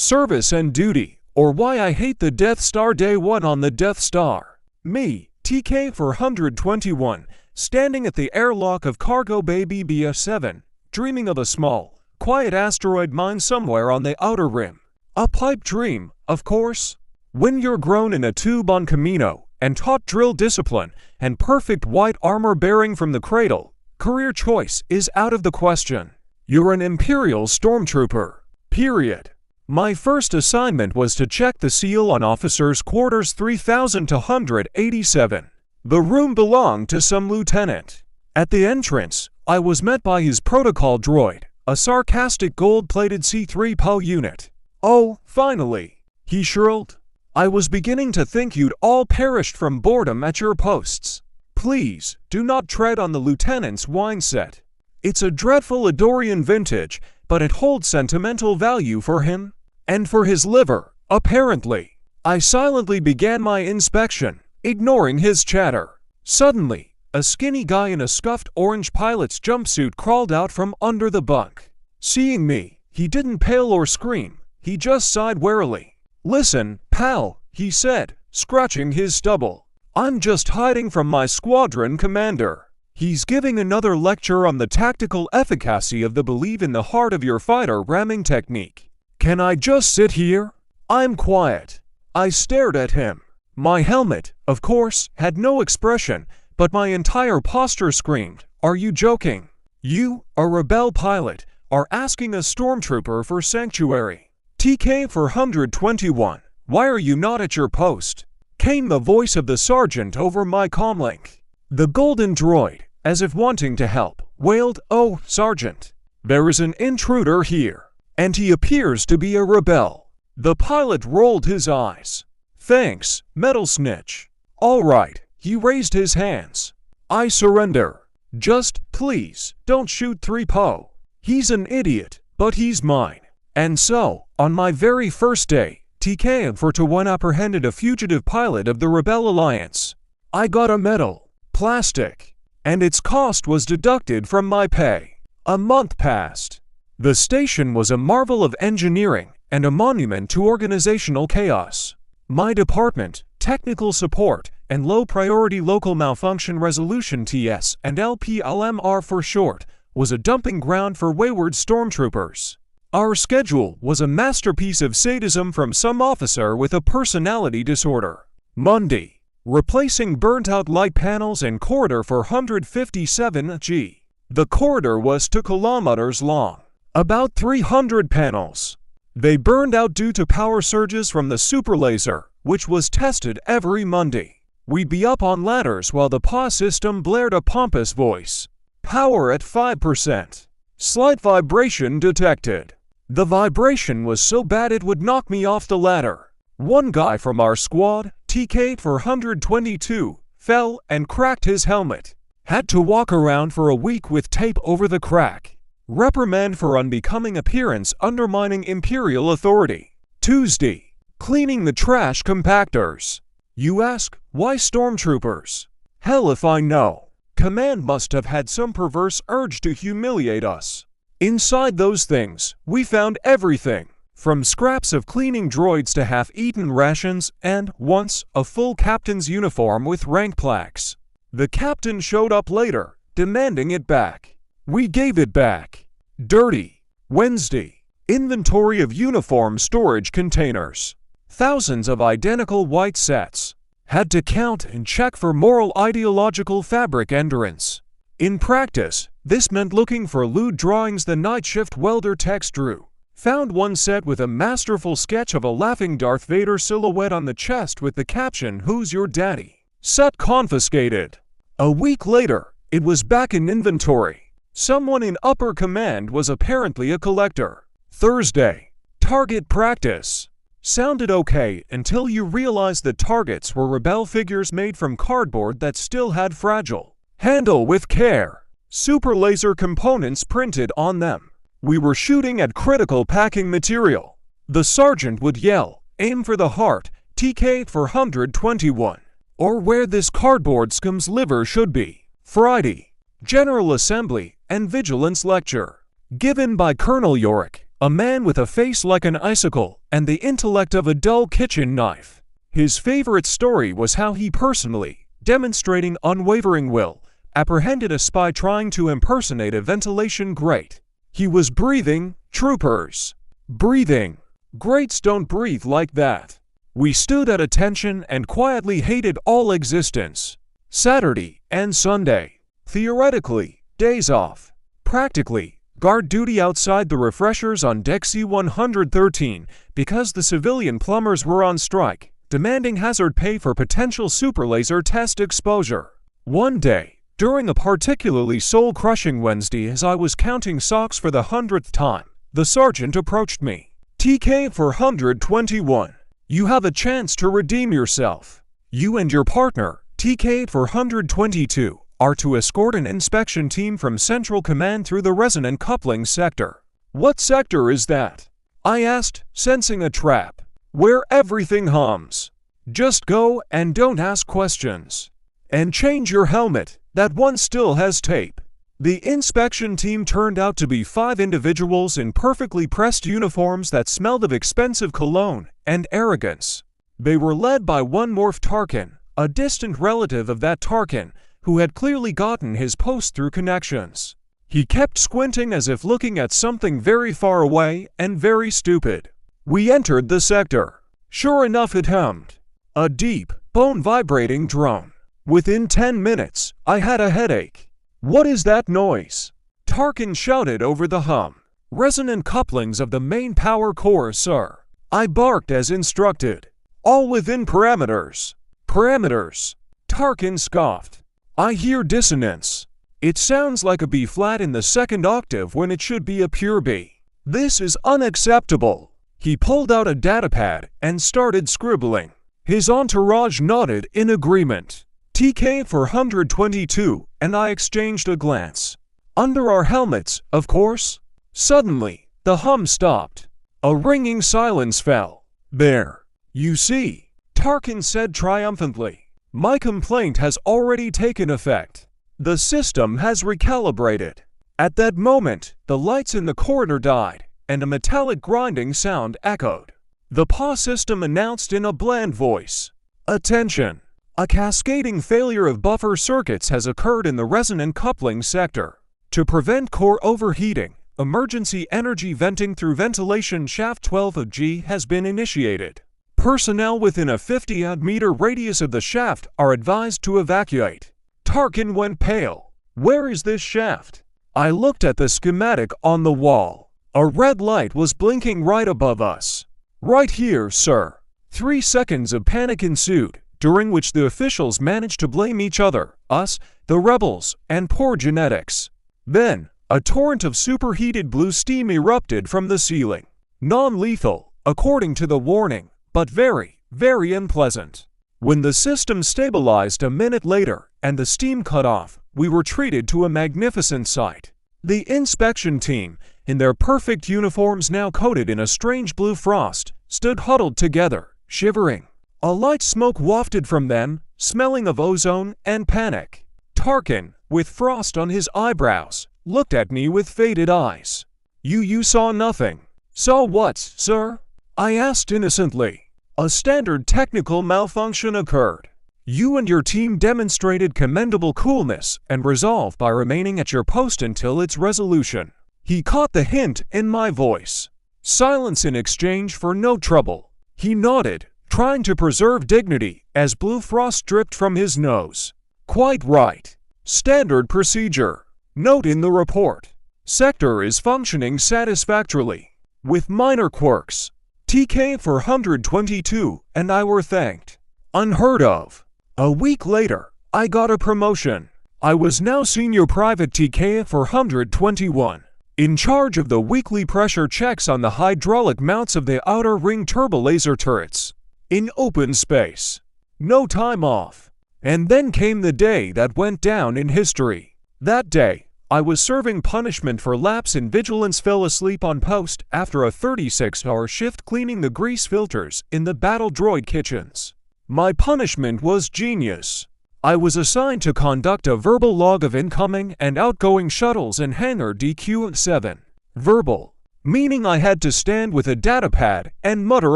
Service and Duty, or Why I Hate the Death Star. Day 1 on the Death Star. Me, TK-421, standing at the airlock of cargo bay BBS-7, dreaming of a small, quiet asteroid mine somewhere on the outer rim. A pipe dream, of course. When you're grown in a tube on Kamino, and taught drill discipline, and perfect white armor bearing from the cradle, career choice is out of the question. You're an Imperial stormtrooper. Period. My first assignment was to check the seal on officers' quarters 3287. The room belonged to some lieutenant. At the entrance, I was met by his protocol droid, a sarcastic gold-plated C-3PO unit. "Oh, finally," he shrilled. "I was beginning to think you'd all perished from boredom at your posts. Please, do not tread on the lieutenant's wine set. It's a dreadful Adorian vintage, but it holds sentimental value for him. And for his liver, apparently." I silently began my inspection, ignoring his chatter. Suddenly, a skinny guy in a scuffed orange pilot's jumpsuit crawled out from under the bunk. Seeing me, he didn't pale or scream, he just sighed wearily. "Listen, pal," he said, scratching his stubble. "I'm just hiding from my squadron commander. He's giving another lecture on the tactical efficacy of the believe in the heart of your fighter ramming technique. Can I just sit here?" "I'm quiet." I stared at him. My helmet, of course, had no expression, but my entire posture screamed, "Are you joking? You, a rebel pilot, are asking a stormtrooper for sanctuary. TK-421, why are you not at your post?" came the voice of the sergeant over my comlink. The golden droid, as if wanting to help, wailed, "Oh, Sergeant, there is an intruder here, and he appears to be a rebel." The pilot rolled his eyes. "Thanks, metal snitch." "All right," he raised his hands. "I surrender. Just, please, don't shoot 3PO. He's an idiot, but he's mine." And so, on my very first day, TK-421 apprehended a fugitive pilot of the Rebel Alliance. I got a medal, plastic, and its cost was deducted from my pay. A month passed. The station was a marvel of engineering and a monument to organizational chaos. My department, technical support, and low-priority local malfunction resolution TS and LPLMR for short, was a dumping ground for wayward stormtroopers. Our schedule was a masterpiece of sadism from some officer with a personality disorder. Monday, replacing burnt-out light panels in corridor 457G. The corridor was 2 kilometers long. About 300 panels. They burned out due to power surges from the super laser, which was tested every Monday. We'd be up on ladders while the PA system blared a pompous voice. "Power at 5%. Slight vibration detected." The vibration was so bad it would knock me off the ladder. One guy from our squad, TK-422, fell and cracked his helmet. Had to walk around for a week with tape over the crack. Reprimand for unbecoming appearance undermining Imperial authority. Tuesday, cleaning the trash compactors. You ask, why stormtroopers? Hell if I know. Command must have had some perverse urge to humiliate us. Inside those things, we found everything, from scraps of cleaning droids to half-eaten rations and, once, a full captain's uniform with rank plaques. The captain showed up later, demanding it back. We gave it back. Dirty. Wednesday. Inventory of uniform storage containers. Thousands of identical white sets. Had to count and check for moral ideological fabric endurance. In practice, this meant looking for lewd drawings the night shift welder text drew. Found one set with a masterful sketch of a laughing Darth Vader silhouette on the chest with the caption, "Who's your daddy?" Set confiscated. A week later, it was back in inventory. Someone in upper command was apparently a collector. Thursday. Target practice. Sounded okay until you realized the targets were rebel figures made from cardboard that still had fragile "handle with care" super laser components printed on them. We were shooting at critical packing material. The sergeant would yell, "Aim for the heart, TK-421," or "where this cardboard scum's liver should be." Friday. General Assembly and Vigilance Lecture. Given by Colonel Yorick, A man with a face like an icicle and the intellect of a dull kitchen knife. His favorite story was how he personally, demonstrating unwavering will, apprehended a spy trying to impersonate a ventilation grate. He was breathing, troopers. Breathing. Grates don't breathe like that. We stood at attention and quietly hated all existence. Saturday and Sunday. Theoretically, days off. Practically, guard duty outside the refreshers on deck C-113 because the civilian plumbers were on strike, demanding hazard pay for potential superlaser test exposure. One day, during a particularly soul-crushing Wednesday as I was counting socks for the 100th time, the sergeant approached me. "TK 421. You have a chance to redeem yourself. You and your partner, TK 422, are to escort an inspection team from Central Command through the resonant coupling sector." "What sector is that?" I asked, sensing a trap. "Where everything hums. Just go and don't ask questions. And change your helmet, that one still has tape." The inspection team turned out to be 5 individuals in perfectly pressed uniforms that smelled of expensive cologne and arrogance. They were led by one Morph Tarkin, a distant relative of that Tarkin, who had clearly gotten his post through connections. He kept squinting as if looking at something very far away and very stupid. We entered the sector. Sure enough, it hummed. A deep, bone-vibrating drone. Within 10 minutes, I had a headache. "What is that noise?" Tarkin shouted over the hum. "Resonant couplings of the main power core, sir." I barked as instructed. "All within parameters." "Parameters?" Tarkin scoffed. "I hear dissonance. It sounds like a B flat in the second octave when it should be a pure B. This is unacceptable." He pulled out a datapad and started scribbling. His entourage nodded in agreement. TK 422 and I exchanged a glance. Under our helmets, of course. Suddenly, the hum stopped. A ringing silence fell. "There. You see," Tarkin said triumphantly. "My complaint has already taken effect. The system has recalibrated." At that moment, the lights in the corridor died, and a metallic grinding sound echoed. The PA system announced in a bland voice, "Attention! A cascading failure of buffer circuits has occurred in the resonant coupling sector. To prevent core overheating, emergency energy venting through ventilation shaft 12 of G has been initiated. Personnel within a 50-meter radius of the shaft are advised to evacuate." Tarkin went pale. "Where is this shaft?" I looked at the schematic on the wall. A red light was blinking right above us. "Right here, sir." 3 seconds of panic ensued, during which the officials managed to blame each other, us, the rebels, and poor genetics. Then, a torrent of superheated blue steam erupted from the ceiling. Non-lethal, according to the warning, but very, very unpleasant. When the system stabilized a minute later and the steam cut off, we were treated to a magnificent sight. The inspection team, in their perfect uniforms now coated in a strange blue frost, stood huddled together, shivering. A light smoke wafted from them, smelling of ozone and panic. Tarkin, with frost on his eyebrows, looked at me with faded eyes. You saw nothing." "Saw what, sir?" I asked innocently. "A standard technical malfunction occurred. You and your team demonstrated commendable coolness and resolve by remaining at your post until its resolution." He caught the hint in my voice. Silence in exchange for no trouble. He nodded, trying to preserve dignity as blue frost dripped from his nose. "Quite right. Standard procedure. Note in the report. Sector is functioning satisfactorily, with minor quirks. TK 422 and I were thanked. Unheard of." A week later, I got a promotion. I was now Senior Private TK 421, in charge of the weekly pressure checks on the hydraulic mounts of the outer ring turbolaser turrets. In open space. No time off. And then came the day that went down in history. That day, I was serving punishment for lapse in vigilance, fell asleep on post after a 36-hour shift cleaning the grease filters in the battle droid kitchens. My punishment was genius. I was assigned to conduct a verbal log of incoming and outgoing shuttles in Hangar DQ-7. Verbal. meaning I had to stand with a datapad and mutter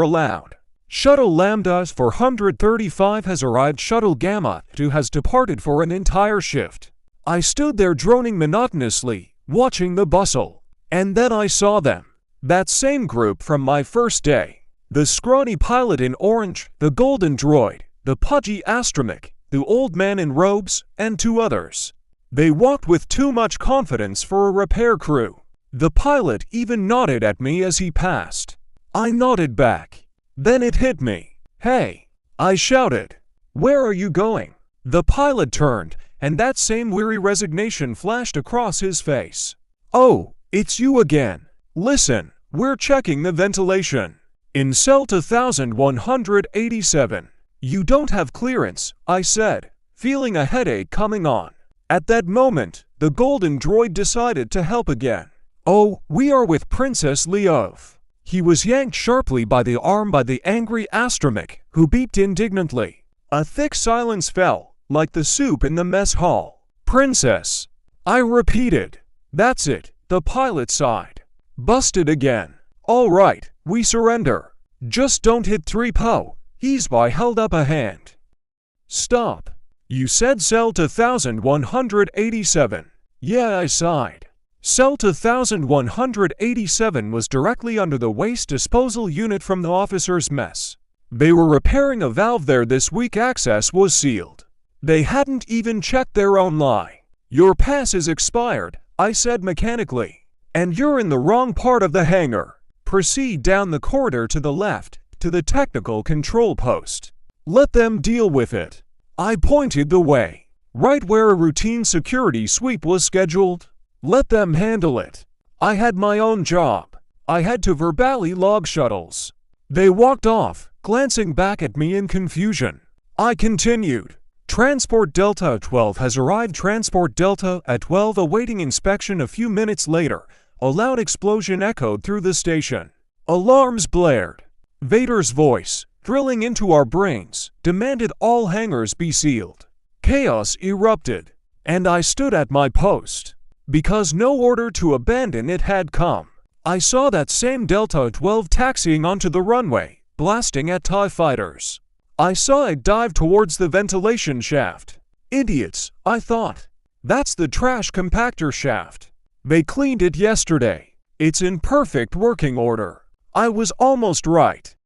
aloud. Shuttle Lambda 435 has arrived. Shuttle Gamma 2 has departed for an entire shift. I stood there droning monotonously, watching the bustle. And then I saw them. That same group from my first day. The scrawny pilot in orange, the golden droid, the pudgy astromech, the old man in robes, and 2 others. They walked with too much confidence for a repair crew. The pilot even nodded at me as he passed. I nodded back. Then it hit me. "Hey!" I shouted. "Where are you going?" The pilot turned, and that same weary resignation flashed across his face. "Oh, it's you again. Listen, we're checking the ventilation. In cell 2187. You don't have clearance," I said, feeling a headache coming on. At that moment, the golden droid decided to help again. "Oh, we are with Princess Leov." He was yanked sharply by the arm by the angry astromech, who beeped indignantly. A thick silence fell, like the soup in the mess hall. "Princess," I repeated. "That's it," the pilot sighed. "Busted again. All right, we surrender. Just don't hit 3PO. He's by." Held up a hand. "Stop. You said cell 2187. Yeah, I sighed. Cell 2187 was directly under the waste disposal unit from the officers' mess. They were repairing a valve there this week. Access was sealed. They hadn't even checked their own lie. Your pass is expired," I said mechanically. "And you're in the wrong part of the hangar. Proceed down the corridor to the left, to the technical control post. Let them deal with it." I pointed the way. "Right where a routine security sweep was scheduled. Let them handle it. I had my own job. I had to verbally log shuttles." They walked off, glancing back at me in confusion. I continued. "Transport Delta 12 has arrived. Transport Delta at 12 awaiting inspection." A few minutes later, a loud explosion echoed through the station. Alarms blared. Vader's voice, drilling into our brains, demanded all hangars be sealed. Chaos erupted, and I stood at my post. Because no order to abandon it had come. I saw that same Delta 12 taxiing onto the runway, blasting at TIE fighters. I saw it dive towards the ventilation shaft. Idiots, I thought. That's the trash compactor shaft. They cleaned it yesterday. It's in perfect working order. I was almost right.